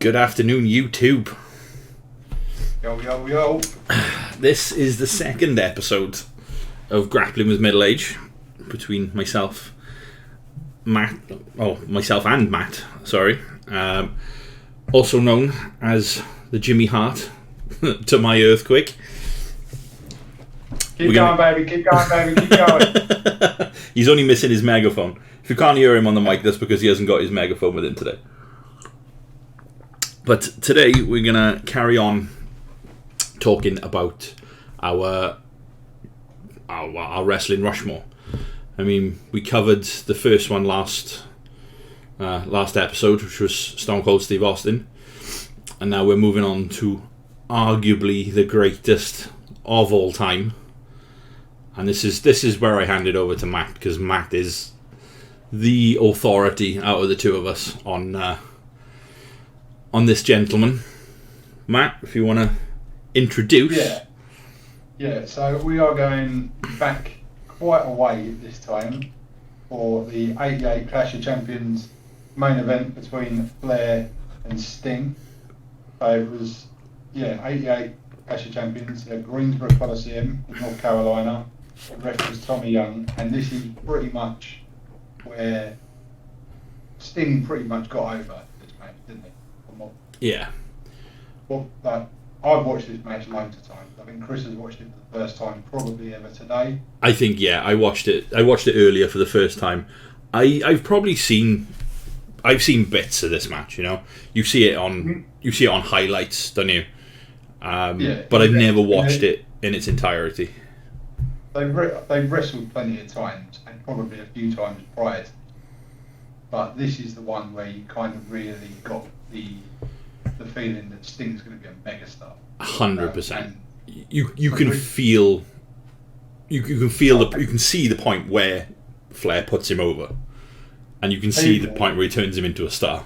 Good afternoon, YouTube. Yo, yo, yo. This is the second episode of Grappling with Middle Age between myself and Matt, sorry. Also known as the Jimmy Hart to my earthquake. Keep going, baby, keep going. He's only missing his megaphone. If you can't hear him on the mic, that's because he hasn't got his megaphone with him today. But today we're going to carry on talking about our Wrestling Rushmore. I mean, we covered the first one last episode, which was Stone Cold Steve Austin. And now we're moving on to arguably the greatest of all time. And this is where I hand it over to Matt, because Matt is the authority out of the two of us on this gentleman. Matt, if you want to introduce. Yeah. So we are going back quite a way this time for the 88 Clash of Champions main event between Flair and Sting. So it was 88 Clash of Champions at Greensboro Coliseum in North Carolina. The ref was Tommy Young, and this is pretty much where Sting pretty much got over this match, didn't he? Yeah. Well, I've watched this match loads of times. I think Chris has watched it for the first time probably ever today. I think, I watched it earlier for the first time. I've seen bits of this match, you know. You see it on highlights, don't you? But I've never watched it in its entirety. They've wrestled plenty of times, and probably a few times prior. But this is the one where you kind of really got the feeling that Sting's going to be a megastar. 100%. You can feel. You can see the point where Flair puts him over, and you can see the point where he turns him into a star.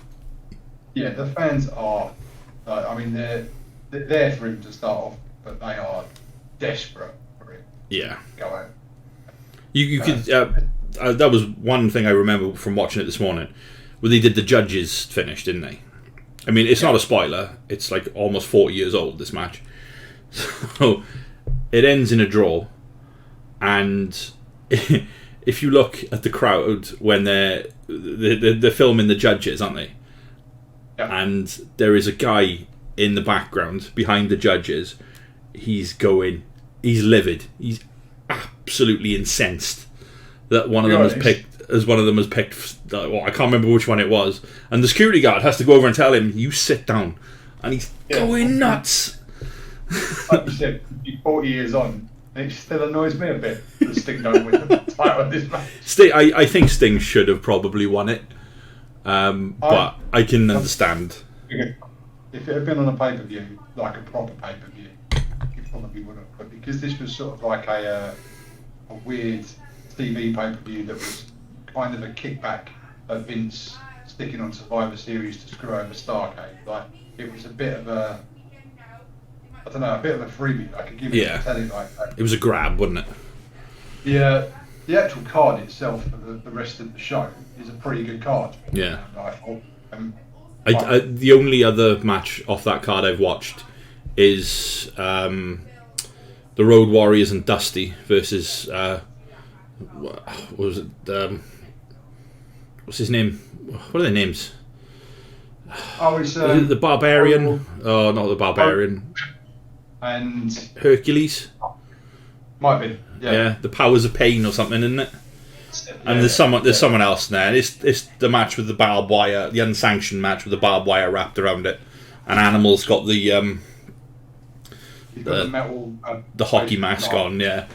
Yeah, the fans are. They're there for him to start off, but they are desperate for him. Yeah. Go out. You could. That was one thing I remember from watching it this morning, where they did the judges finish, didn't they? I mean, it's not a spoiler. It's like almost 40 years old, this match. So it ends in a draw, and if you look at the crowd when they're filming the judges, aren't they? Yeah. And there is a guy in the background behind the judges. He's livid. He's absolutely incensed that one of them has picked. As one of them has picked, I can't remember which one it was, and the security guard has to go over and tell him, "You sit down," and he's going nuts. Like you said, 40 years on, and it still annoys me a bit that Sting don't win the title of this match. I think Sting should have probably won it, but I can understand. If it had been on a pay-per-view, like a proper pay-per-view, it probably would have. But because this was sort of like a weird TV pay-per-view that was kind of a kickback of Vince sticking on Survivor Series to screw over Starrcade. Like, it was a bit of a freebie. I could give it a telly like that. It was a grab, wasn't it? The actual card itself for the rest of the show is a pretty good card. Yeah. I thought. The only other match off that card I've watched is the Road Warriors and Dusty versus what was it? What's his name? What are their names? It's the Barbarian. Oh, not the Barbarian. And Hercules. Might be. Yeah, the Powers of Pain or something, isn't it? And there's someone else there. It's the match with the barbed wire, the unsanctioned match with the barbed wire wrapped around it, and Animal's got the metal, the hockey mask on. Yeah.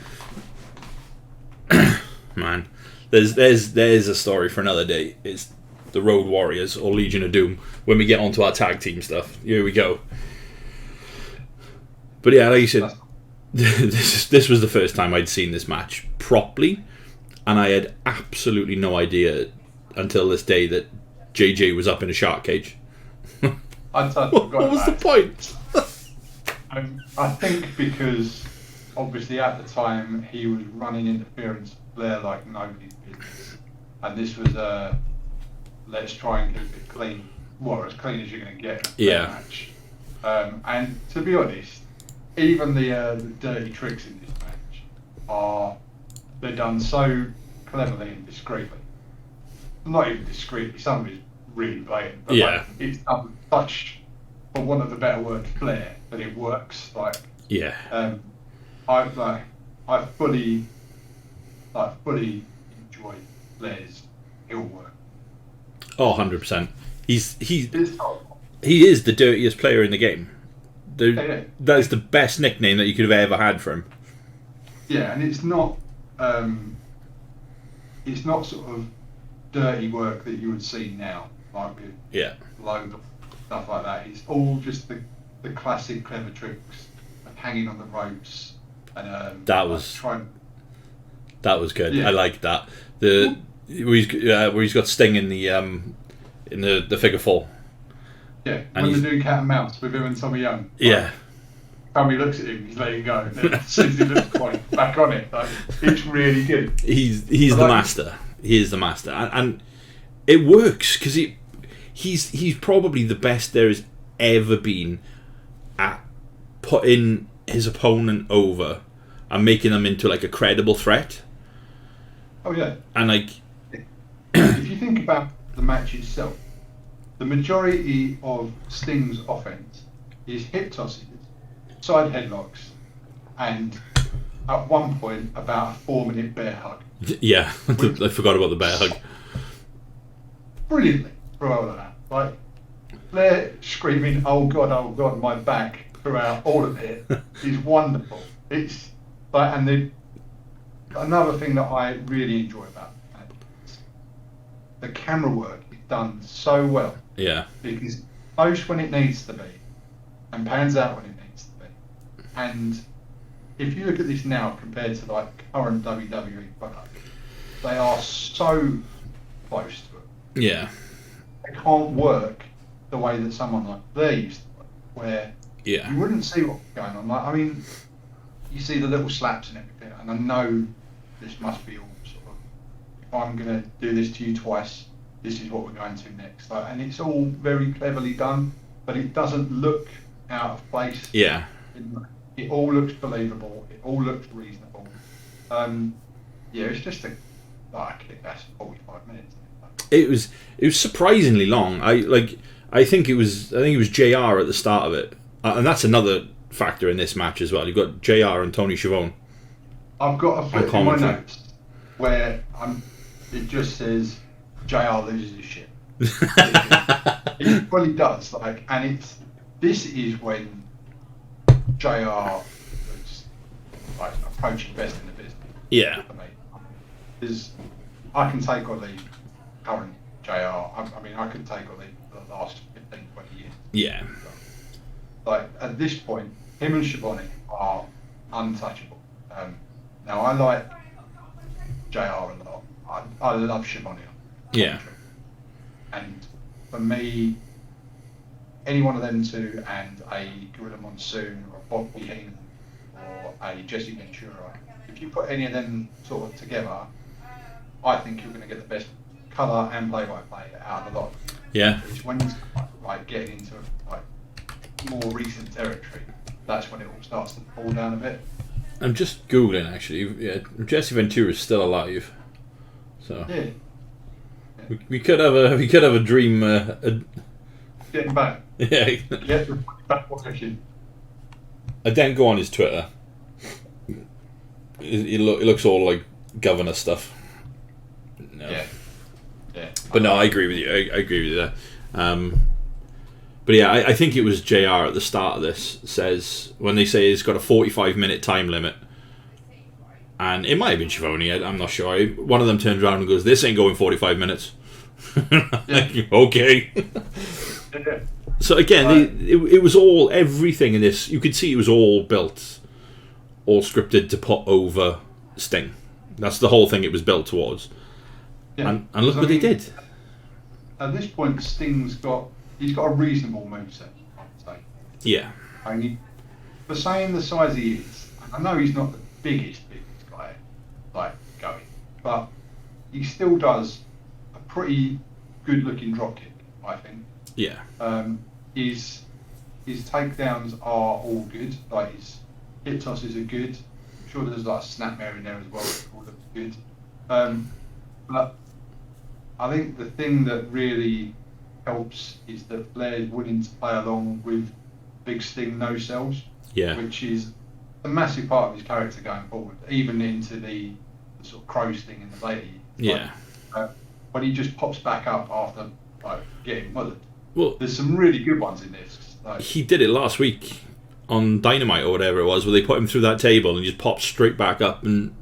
Man, there's a story for another day. It's the Road Warriors or Legion of Doom when we get onto our tag team stuff. Here we go. But yeah, like you said, this was the first time I'd seen this match properly, and I had absolutely no idea until this day that JJ was up in a shark cage. What was the point? I think because obviously at the time he was running interference Flair like nobody's business, and this was a let's try and keep it clean as clean as you're going to get in Yeah. a match. And to be honest, even the dirty tricks in this match they're done so cleverly and discreetly. Not even discreetly, some of it's really blatant, but like, it's done such, for want of a better word, flair, that it works. Like, I fully enjoy Flair's heel work. Oh, 100%. He is the dirtiest player in the game. That is the best nickname that you could have ever had for him. Yeah, and it's not sort of dirty work that you would see now, like with loads of stuff like that. It's all just the classic clever tricks of hanging on the ropes and that was good. Yeah. I like that. Where he's got Sting in the figure four. Yeah, and when they do cat and mouse with him and Tommy Young. Yeah. Tommy looks at him, he's letting go, and then as soon as he looks quite back on it, like, it's really good. He's the master. He is the master, and it works because he's probably the best there has ever been at putting his opponent over and making them into like a credible threat. Oh yeah. And like, if you think about the match itself, the majority of Sting's offense is hip tosses, side headlocks, and at one point about a 4-minute bear hug. Yeah, I forgot about the bear hug. Brilliantly through all of that. Like, Flair screaming, oh God, my back, throughout all of it is wonderful. It's like, and another thing that I really enjoy about it is the camera work is done so well. Yeah. Because it posts when it needs to be and pans out when it needs to be. And if you look at this now compared to like current WWE product, they are so close to it. Yeah. They can't work the way that someone like Flair used to work, where you wouldn't see what's going on. Like, I mean, you see the little slaps and everything, and I know this must be all sort of, if I'm going to do this to you twice, this is what we're going to next. Like, and it's all very cleverly done, but it doesn't look out of place. Yeah. It all looks believable. It all looks reasonable. It's just that's 45 minutes. It was surprisingly long. I think it was JR at the start of it, and that's another factor in this match as well. You've got JR and Tony Schiavone. I've got a bit in my notes where it just says JR loses his shit. It really does. Like, and this is when JR was like approaching best in the business. Yeah. For me, because I can take or leave current JR. I mean, I can take or leave the last 15, 20 years. Yeah. Like, at this point, him and Schiavone are untouchable. Now, I like JR a lot. I love Schiavone. Yeah. And for me, any one of them two and a Gorilla Monsoon or Bobby Heenan or a Jesse Ventura, if you put any of them sort of together, I think you're going to get the best colour and play-by-play out of the lot. Yeah. It's when you start like getting into like more recent territory, that's when it all starts to fall down a bit. I'm just googling actually. Yeah, Jesse Ventura is still alive. So yeah. We could have a dream. Getting back. Yeah. Get back watching. I didn't go on his Twitter. It looks all like governor stuff. No. Yeah. Yeah. But no, I agree with you. I agree with you there. But yeah, I think it was JR at the start of this says, when they say it's got a 45-minute time limit, and it might have been Schiavone, I'm not sure. One of them turns around and goes, "This ain't going 45 minutes." Yeah. Okay. Yeah. So again, it was all, everything in this, you could see it was all built, all scripted to put over Sting. That's the whole thing it was built towards. Yeah. And look what they did. At this point, he's got a reasonable moveset, I would say. Yeah. I mean, for saying the size he is, I know he's not the biggest guy, like, going, but he still does a pretty good-looking dropkick, I think. Yeah. His takedowns are all good. Like his hip tosses are good. I'm sure there's like a snapmare in there as well. It all looks good. But I think the thing that really helps is that Flair is willing to play along with Big Sting no sells, which is a massive part of his character going forward, even into the sort of crow sting in the later years. When he just pops back up after getting mullered. Well, there's some really good ones in this. He did it last week on Dynamite or whatever it was, where they put him through that table and he just popped straight back up. And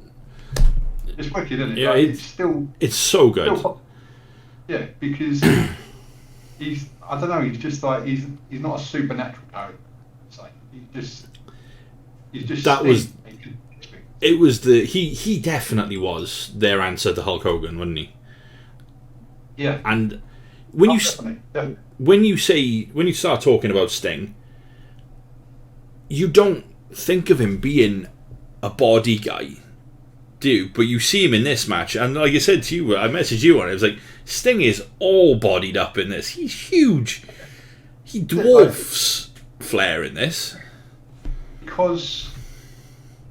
it's wicked, isn't it? Yeah, it's so good. Yeah, because he's, I don't know, he's just like, he's not a supernatural character. It's like, he's just that was, it was he definitely was their answer to Hulk Hogan, wasn't he? Yeah. And when definitely. when you start talking about Sting, you don't think of him being a body guy, do you? But you see him in this match, and like I said to you, I messaged you on it. It was like, Sting is all bodied up in this. He's huge. He dwarfs Flair in this.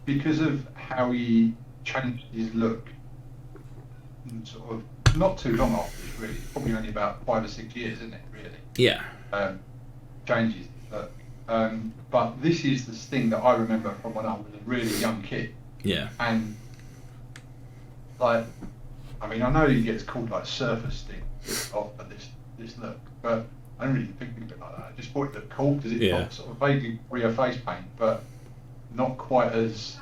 Because of how he changed his look, sort of not too long after this, really. Probably only about 5 or 6 years, isn't it? Really. Yeah. Changes his look. But this is the Sting that I remember from when I was a really young kid. Yeah. And like, I mean, I know he gets called like Surfer Sting for this look, but I don't really think of it like that. I just thought it looked cool because it got sort of vaguely real face paint, but not quite as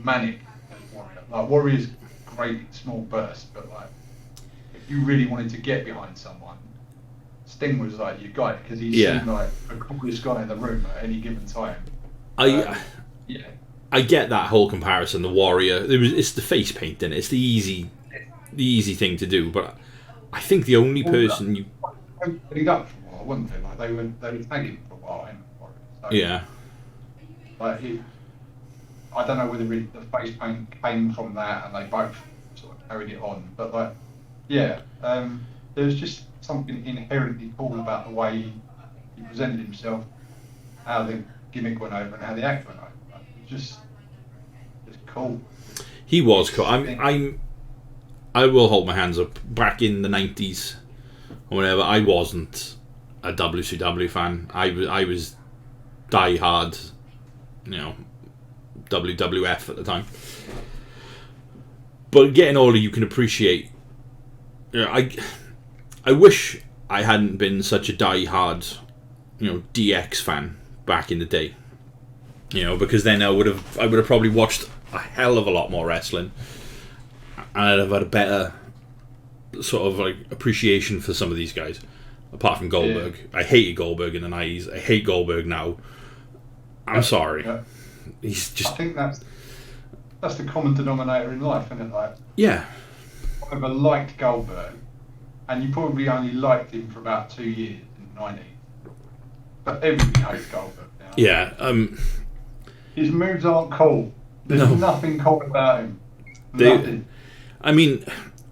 manic as Warrior. Like Warrior's great in small bursts, but like if you really wanted to get behind someone, Sting was like your guy because he seemed like the coolest guy in the room at any given time. I get that whole comparison. The Warrior, it's the face paint, and it's the easy thing to do. But I think the only person you putting up for a while, weren't they? Like they were tagging for a while. So, yeah. Like I don't know whether the face paint came from that, and they both sort of carried it on. But like, there was just something inherently cool about the way he presented himself, how the gimmick went over, and how the act went over. Like, it was just cool. He was cool. I will hold my hands up. Back in the 90s or whatever, I wasn't a WCW fan. I was die hard, WWF at the time. But getting older, you can appreciate. I wish I hadn't been such a die hard, DX fan back in the day. Because then I would have probably watched a hell of a lot more wrestling, and I'd have had a better sort of like appreciation for some of these guys. Apart from Goldberg, I hated Goldberg in the 90s. I hate Goldberg now. I'm sorry. Yeah. He's just. I think that's the common denominator in life, isn't it? Like, yeah. I never liked Goldberg, and you probably only liked him for about 2 years in the 90s. But everybody hates Goldberg now. Yeah. His moves aren't cool. There's nothing cool about him. Nothing. I mean,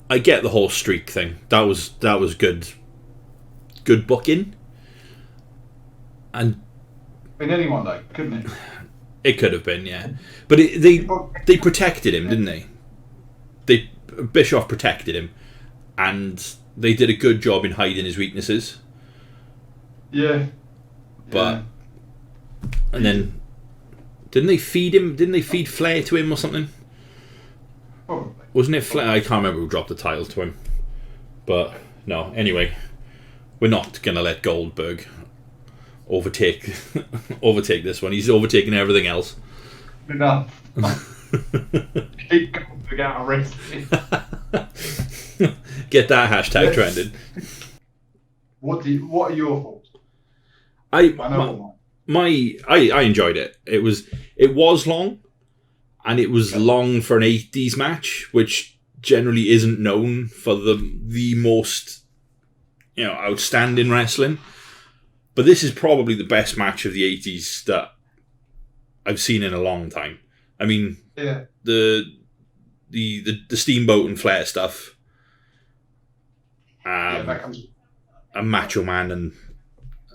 I get the whole streak thing. That was good. Good booking. And anyone though, couldn't it? It could have been, yeah. But they protected him, didn't they? Bischoff protected him, and they did a good job in hiding his weaknesses. Yeah. But and then didn't they feed him? Didn't they feed Flair to him or something? Probably. Wasn't it Flair? I can't remember who dropped the title to him. But no. Anyway, we're not gonna let Goldberg overtake this one. He's overtaken everything else. Enough. Keep Goldberg out of wrestling. Get that hashtag trending. What are your thoughts? I enjoyed it. It was long, and it was long for an 80s match, which generally isn't known for the most outstanding wrestling. But this is probably the best match of the 80s that I've seen in a long time. I mean, the Steamboat and Flair stuff. That comes a Macho Man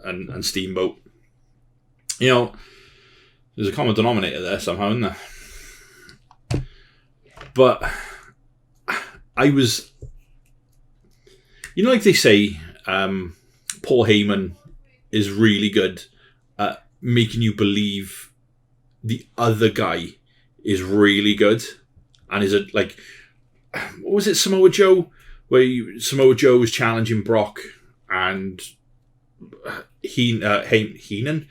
and Steamboat. You know, there's a common denominator there somehow, isn't there? But I was, like they say, Paul Heyman is really good at making you believe the other guy is really good, and is it like, what was it, Samoa Joe, where Samoa Joe was challenging Brock, and Heyman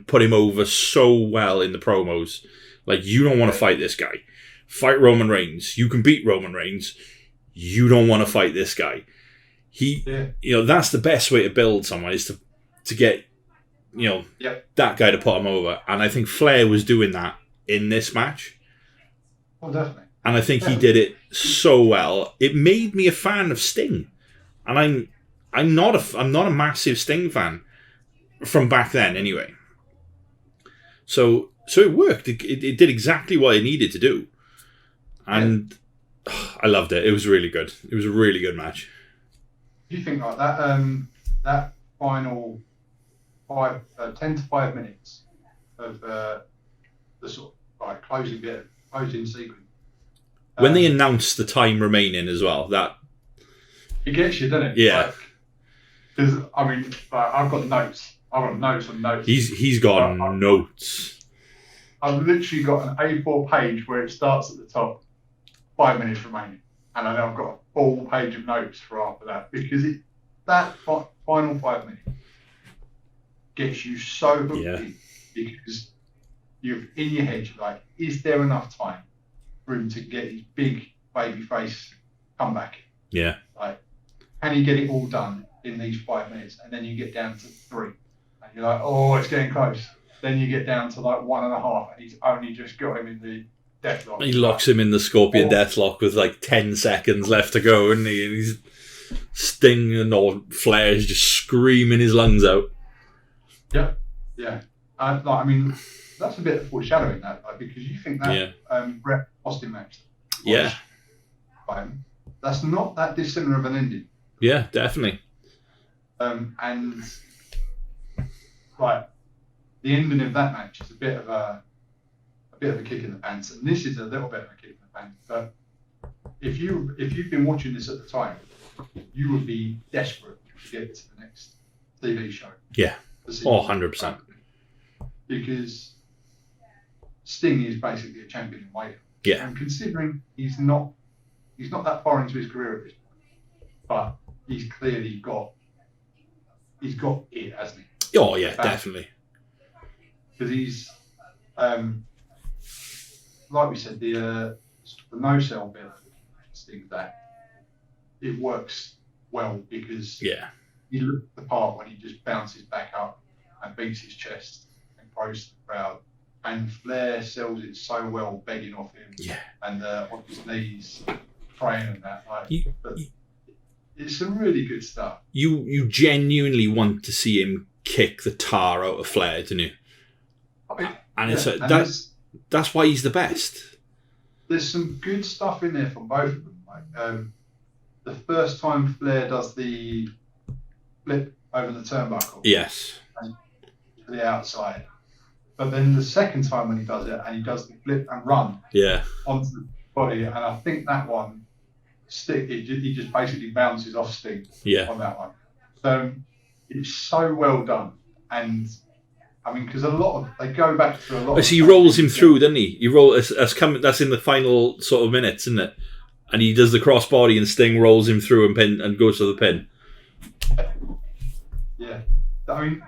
put him over so well in the promos. Like, you don't want to fight this guy. Fight Roman Reigns. You can beat Roman Reigns. You don't want to fight this guy. That's the best way to build someone, is to get, that guy to put him over. And I think Flair was doing that in this match. Oh, definitely. And I think he did it so well. It made me a fan of Sting. And I'm not a massive Sting fan from back then anyway. So it worked. It did exactly what it needed to do. And I loved it. It was really good. It was a really good match. Do you think like that? That final 10 to 5 minutes of the sort of like closing sequence. When they announced the time remaining as well, that it gets you, doesn't it? Yeah. Because I've got notes. I've got notes on notes. He's got notes. I've literally got an A4 page where it starts at the top, 5 minutes remaining, and I know I've got a full page of notes for after that, because that final 5 minutes gets you so hooked in, because you're in your head, you're like, is there enough time for him to get his big baby face comeback? Yeah. Like, can he get it all done in these 5 minutes? And then you get down to 3, and you're like, oh, it's getting close. Then you get down to like 1.5, and he's only just got him in the deathlock. He locks him in the Scorpion Deathlock with like 10 seconds left to go, and he's Sting or Flair is just screaming his lungs out. Yeah. That's a bit of foreshadowing that, because you think that Bret Austin match, that's not that dissimilar of an ending. Yeah, definitely. And like the ending of that match is a bit of a kick in the pants, and this is a little bit of a kick in the pants. But if you've been watching this at the time, you would be desperate to get to the next TV show. Yeah. 100%. Because Sting is basically a champion in waiting. Yeah. And considering he's not that far into his career at this point, but he's clearly got it, hasn't he? Oh yeah, definitely. Because he's like we said, the no sell bit of Sting, that it works well, because he looks the part when he just bounces back up and beats his chest and throws to the crowd. And Flair sells it so well, begging off him, and on his knees, praying and that. It's some really good stuff. You genuinely want to see him kick the tar out of Flair, don't you? That's why he's the best. There's some good stuff in there from both of them. Like the first time Flair does the flip over the turnbuckle, to the outside. But then the second time when he does it, and he does the flip and run onto the body, and I think that one, he just basically bounces off Sting on that one. So it's so well done. And I mean, because they go back to a lot of... So he rolls him through, doesn't he? That's in the final sort of minutes, isn't it? And he does the crossbody, and Sting rolls him through and goes to the pin. Yeah. I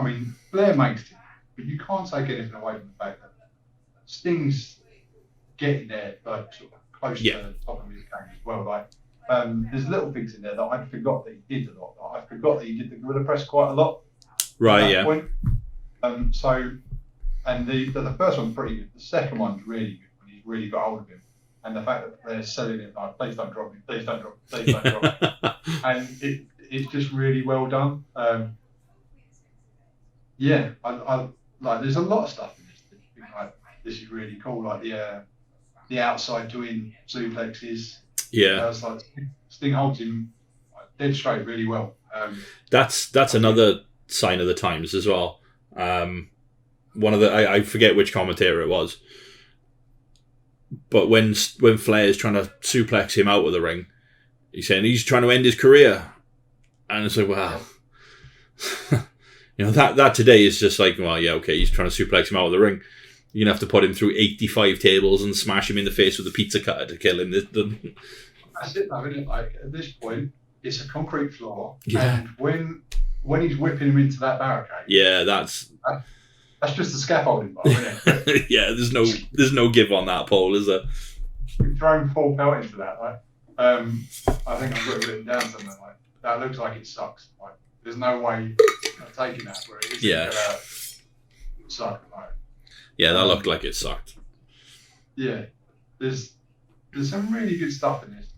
mean, Flair makes it, but you can't take anything away from the fact that Sting's getting there, like, sort of close to the top of his game as well. Like, there's little things in there that I forgot that he did a lot. I forgot that he did the gorilla press quite a lot. Right, yeah. Point. And the first one's pretty good. The second one's really good when he's really got hold of him. And the fact that they're selling it like, please don't drop me, please don't drop me, please don't drop me. And it's just really well done. I like. There's a lot of stuff in this. I think, like, this is really cool. Like the outside doing suplexes. Yeah. It's like Sting holds him like dead straight really well. That's another sign of the times as well. One of the I forget which commentator it was, but when Flair is trying to suplex him out of the ring, he's saying he's trying to end his career, and it's like, wow, that today is just like, well, yeah, okay, he's trying to suplex him out of the ring. You're gonna have to put him through 85 tables and smash him in the face with a pizza cutter to kill him. That's it, though, isn't it? Like at this point, it's a concrete floor, yeah. And when he's whipping him into that barricade, yeah, that's just a scaffolding bar, isn't it? yeah, there's no give on that pole, is there? You've thrown full pelt into that, right? I think I've got it written down something like that. Looks like it sucks. Like there's no way of taking that where it isn't yeah. Suck. Right? Yeah, that looked like it sucked. Yeah, there's some really good stuff in this.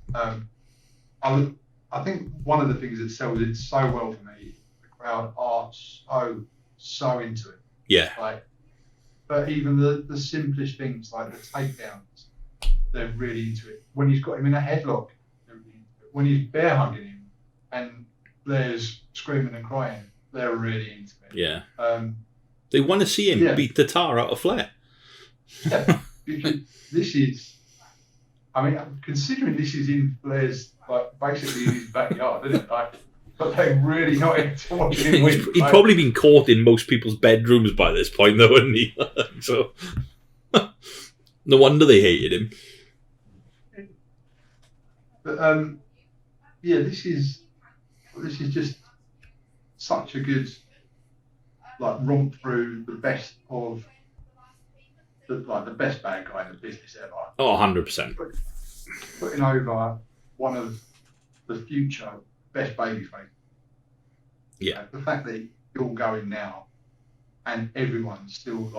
I think one of the things that sells it so well for me, the crowd are so into it. Yeah. Like, but even the simplest things like the takedowns, they're really into it. When he's got him in a headlock, they're really into it. When he's bear hugging him and Blair's screaming and crying, they're really into it. Yeah. They want to see him beat the tar out of Flair. Yeah. This is, I mean, considering this is in Blair's, like, basically in his backyard, isn't it? Like, but they're really not into watching him win. He'd probably been caught in most people's bedrooms by this point, though, wouldn't he? So, no wonder they hated him. But yeah, this is just such a good like romp through the best of the best bad guy in the business ever. Oh, 100%. Putting over one of the future best babyface. Yeah. The fact that he's all going now, and everyone still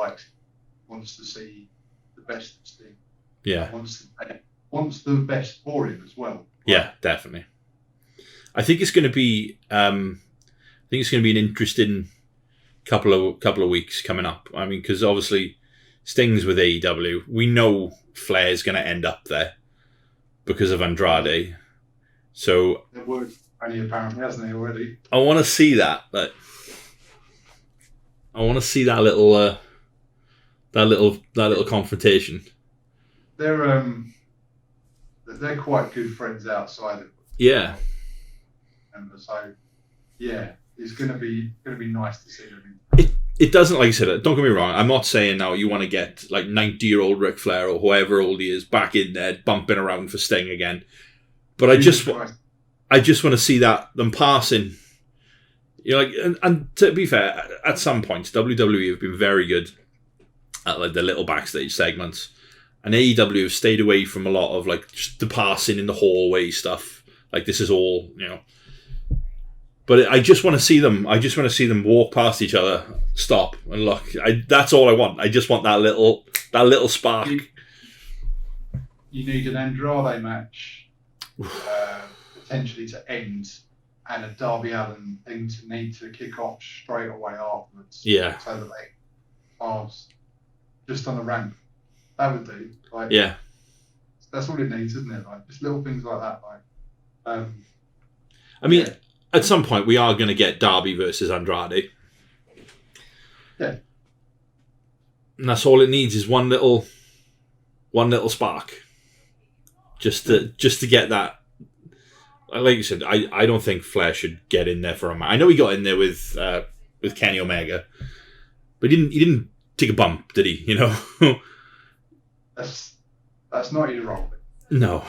wants to see the best of Sting. Yeah. Wants the best for him as well. Yeah, definitely. I think it's going to be. an interesting couple of weeks coming up. I mean, because obviously Sting's with AEW. We know Flair's going to end up there because of Andrade. So it would only apparently, hasn't he already? I want to see that. But I want to see that little confrontation. They're quite good friends outside of. Yeah. And so, yeah, it's gonna be nice to see them. It doesn't, like I said, don't get me wrong, I'm not saying now you want to get like 90-year-old Ric Flair or whoever old he is back in there bumping around for Sting again. But I just want to see them passing. And to be fair, at some points WWE have been very good at like the little backstage segments. And AEW have stayed away from a lot of like just the passing in the hallway stuff. Like this is all, But I just want to see them. I just want to see them walk past each other, stop, and look. That's all I want. I just want that little spark. You need an Andrade match, potentially to end, and a Darby Allin thing to need to kick off straight away afterwards. Yeah. So that they pass just on the ramp. That would do. Like, yeah. That's all it needs, isn't it? Like just little things like that. Like, I mean. Yeah. At some point, we are going to get Darby versus Andrade. Yeah. And that's all it needs is one little spark. Just to get that. Like you said, I don't think Flair should get in there for a match. I know he got in there with Kenny Omega, but he didn't take a bump, did he? That's not his role. No.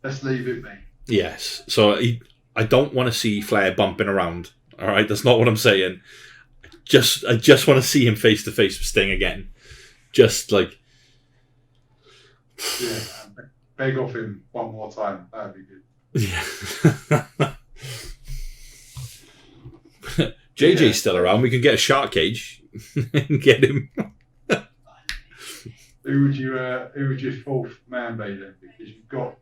Let's leave it be. Yes. So I don't want to see Flair bumping around. All right, that's not what I'm saying. I just want to see him face to face with Sting again. Just like, yeah, beg off him one more time. That'd be good. Yeah. JJ's still around. We can get a shark cage and get him. Who would your fourth man be then? Because you've got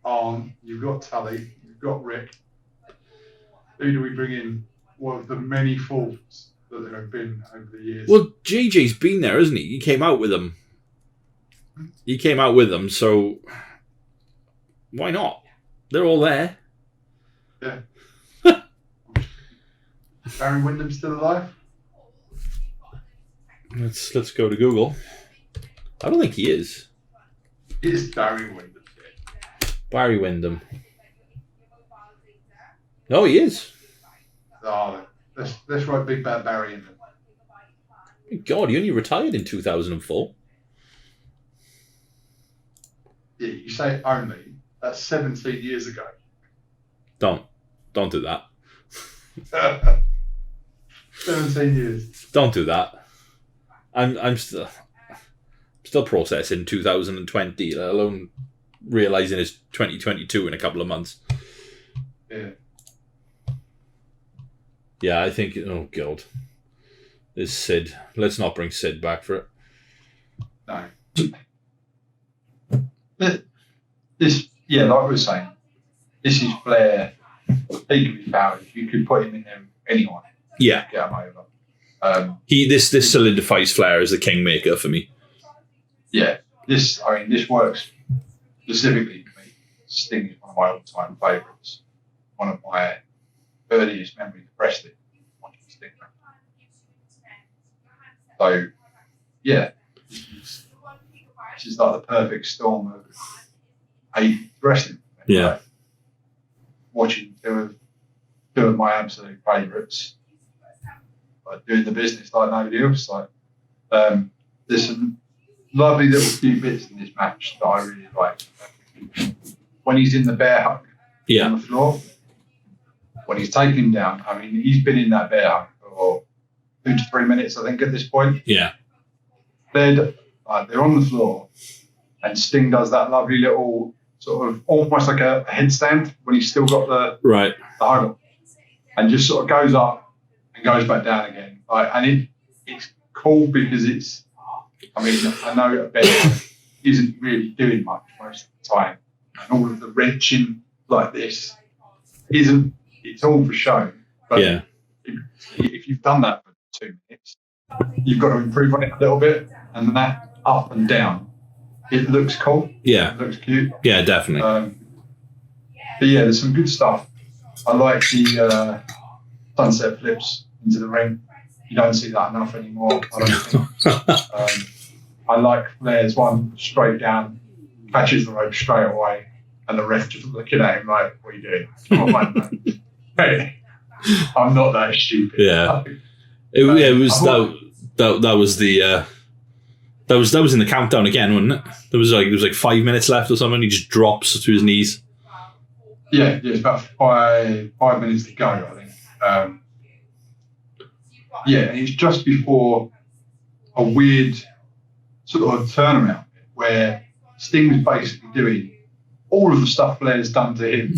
Arn, you've got Tully. Got Rick. Who do we bring in? One of the many fourths that there have been over the years. Well, JJ's been there, hasn't he? He came out with them. So why not? They're all there. Yeah. Barry Windham still alive? Let's go to Google. I don't think he is. Is Barry Windham dead? Barry Windham. No, he is. Oh, let's write Big Bad Barry in there. God, he only retired in 2004. Yeah, you say only. That's 17 years ago. Don't do that. 17 years. Don't do that. I'm still processing 2020, let alone realising it's 2022 in a couple of months. Yeah. Yeah, I think... Oh, God. This Sid. Let's not bring Sid back for it. No. This, yeah, like we were saying, this is Flair. He could be fouled. You could put him in there with anyone. Yeah. Get him over. This solidifies Flair as the kingmaker for me. Yeah. This works specifically for me. Sting is one of my all-time favourites. One of my earliest memories of wrestling. Watching Sting. So, yeah. This is like the perfect storm of 80s wrestling. Yeah. Like, watching two of my absolute favourites, like doing the business like nobody else. Like, there's some lovely little few bits in this match that I really like. When he's in the bear hug on the floor, when he's taken him down, I mean, he's been in that bear hug for 2 to 3 minutes, I think, at this point. Yeah. They're on the floor, and Sting does that lovely little sort of almost like a headstand when he's still got the hug, and just sort of goes up and goes back down again. And it's cool because it's, I mean, I know a bear isn't really doing much most of the time, and all of the wrenching like this isn't. It's all for show. But if you've done that for 2 minutes, you've got to improve on it a little bit, and that up and down, it looks cool. Yeah. It looks cute. Yeah, definitely. But yeah, there's some good stuff. I like the sunset flips into the ring. You don't see that enough anymore, I don't think. I like Flair's one straight down, catches the rope straight away, and the ref just looking at him like, what are you doing? Come on, man. Hey, I'm not that stupid. Yeah. It was that was the that was in the countdown again, wasn't it? There was like 5 minutes left or something. He just drops to his knees. Yeah, it's about 5 minutes to go, I think. And it's just before a weird sort of turnaround where Sting's basically doing all of the stuff Flair's done to him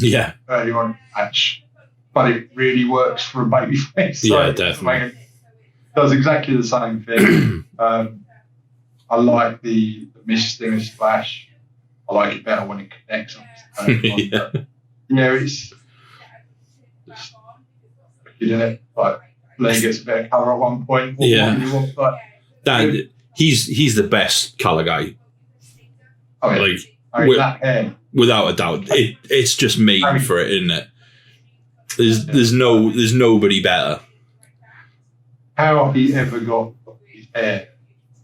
earlier on in the match, but it really works for a babyface. Yeah, definitely. Does exactly the same thing. I like the Miss Stinger splash. I like it better when it connects on it's isn't it? Like Flair gets a bit of colour at one point. He's the best colour guy. That hair. Without a doubt, it's just made for it, isn't it? There's nobody better. How he ever got his hair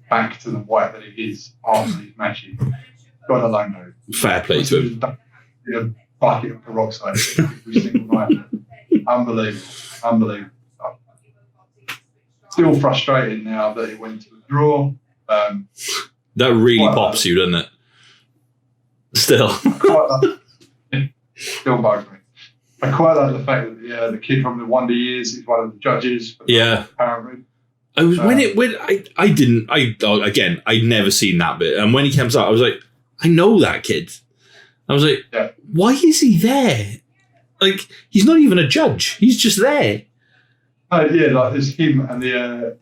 back to the white that it is after these matches, God alone knows. Fair play to him. In a bucket of peroxide every single night. Unbelievable stuff. Still frustrated now that it went to the draw. That really pops you, doesn't it? Still. Still bugs me. I quite like the fact that the kid from the Wonder Years is one of the judges. Apparently. I'd never seen that bit, and when he comes out, I was like, I know that kid. I was like, why is he there? Like, he's not even a judge; he's just there. Like there's him and is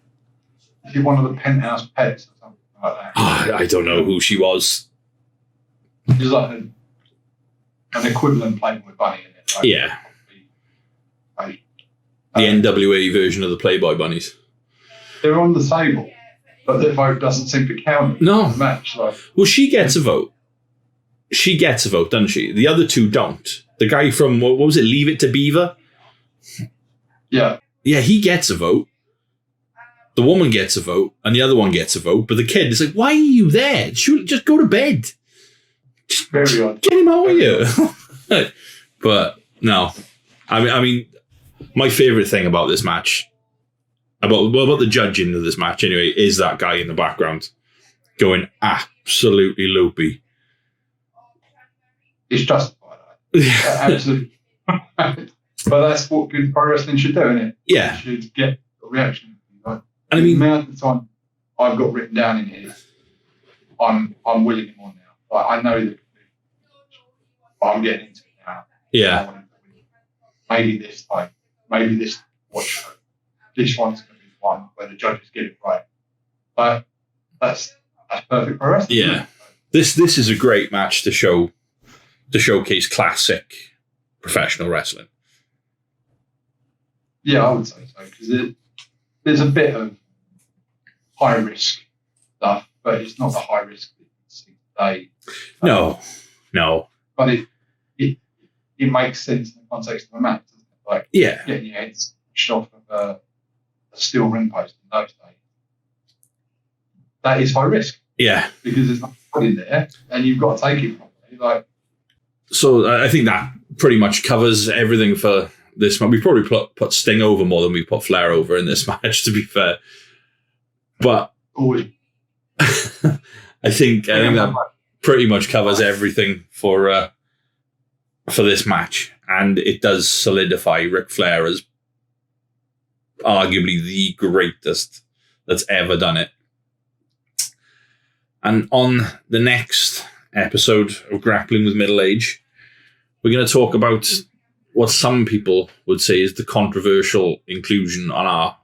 he one of the Penthouse pets or something like that? I don't know who she was. She's like an equivalent Playboy bunny in it. Right? The NWA version of the Playboy bunnies. They're on the table, but their vote doesn't seem to count in the match. Well, she gets a vote. She gets a vote, doesn't she? The other two don't. the guy from, what was it, Leave It to Beaver? Yeah. Yeah, he gets a vote. The woman gets a vote, and the other one gets a vote. But the kid is like, why are you there? Just go to bed. Very odd. Get him out of here. But no. I mean, my favourite thing about this match, about the judging of this match anyway, is that guy in the background going absolutely loopy. It's justified. Absolutely. But that's what good pro wrestling should do, isn't it? Yeah. You should get a reaction. Like, and I mean, the amount of time I've got written down in here, I'm willing him on now. Like, I know that, but I'm getting into it now. Yeah. Maybe this time, maybe this watch show, this one's going to be the one where the judges get it right. But that's perfect pro wrestling. Yeah. This is a great match to showcase classic professional wrestling. Yeah, I would say so, because there's a bit of high risk stuff, but it's not the high risk that you see today. No. But it makes sense in the context of a match, doesn't it? Like, getting your head shot of a steel ring post in those days. That is high risk. Yeah. Because there's nothing in there, and you've got to take it properly. Like, so I think that pretty much covers everything for this match. We probably put Sting over more than we put Flair over in this match, to be fair. But I think that pretty much covers everything for this match, and it does solidify Ric Flair as arguably the greatest that's ever done it. And on the next episode of Grappling with Middle Age, we're going to talk about what some people would say is the controversial inclusion on our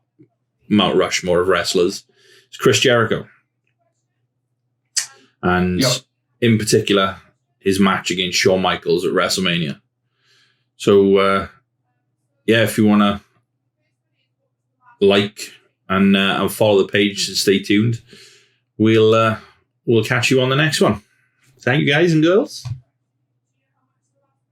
Mount Rushmore of wrestlers. It's Chris Jericho. And in particular, his match against Shawn Michaels at WrestleMania. So, if you want to like and follow the page and stay tuned, we'll catch you on the next one. Thank you, guys and girls.